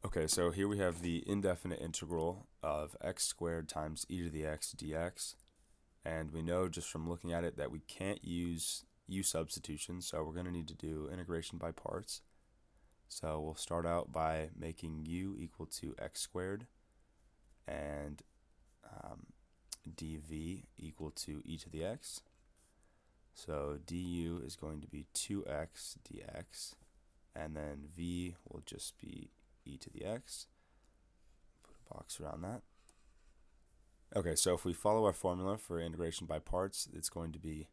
Okay, so here we have the indefinite integral of x squared times e to the x dx, and we know just from looking at it that we can't use u substitution, so we're going to need to do integration by parts. So we'll start out by making u equal to x squared and dv equal to e to the x. So du is going to be 2x dx, and then v will just be e to the x. Put a box around that. Okay, so if we follow our formula for integration by parts, it's going to be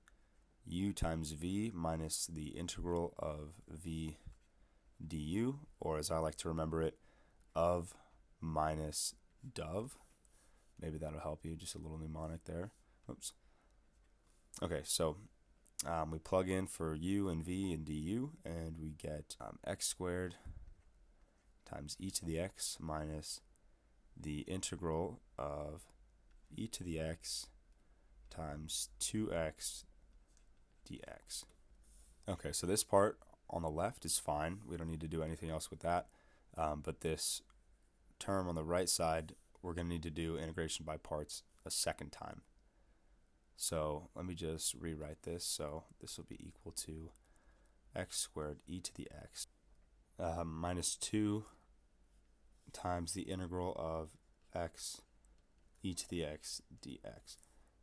u times v minus the integral of v du, or as I like to remember it, of minus dov. Maybe that'll help you, just a little mnemonic there. Oops. Okay, so we plug in for u and v and du, and we get x squared times e to the x minus the integral of e to the x times 2x dx. Okay, so this part on the left is fine. We don't need to do anything else with that. But this term on the right side, we're going to need to do integration by parts a second time. So let me just rewrite this. So this will be equal to x squared e to the x minus 2 times the integral of x e to the x dx.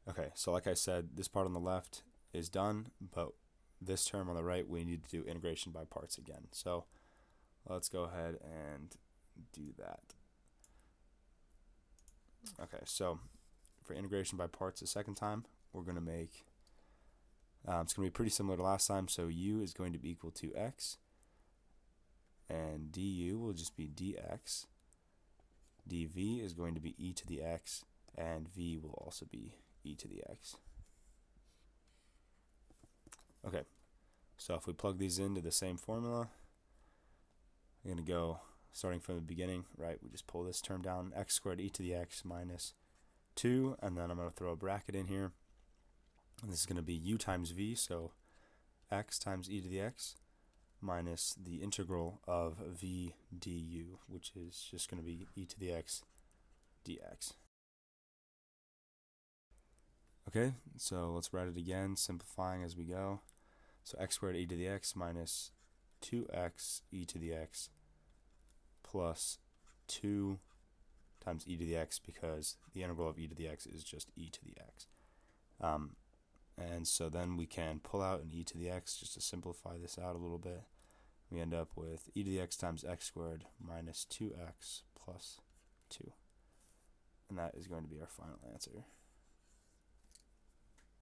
Okay, so like I said, this part on the left is done, but this term on the right, we need to do integration by parts again. So let's go ahead and do that. Okay, so for integration by parts the second time, we're going to make, it's going to be pretty similar to last time, so u is going to be equal to x, and du will just be dx, dv is going to be e to the x, and v will also be e to the x. Okay, so if we plug these into the same formula, we're going to go starting from the beginning, right? We just pull this term down, x squared e to the x minus 2, and then I'm going to throw a bracket in here. And this is going to be u times v, so x times e to the x minus the integral of v du, which is just going to be e to the x dx. Okay, so let's write it again, simplifying as we go. So x squared e to the x minus 2x e to the x plus 2 times e to the x, because the integral of e to the x is just e to the x. And so then we can pull out an e to the x just to simplify this out a little bit. We end up with e to the x times x squared minus 2x plus 2. And that is going to be our final answer.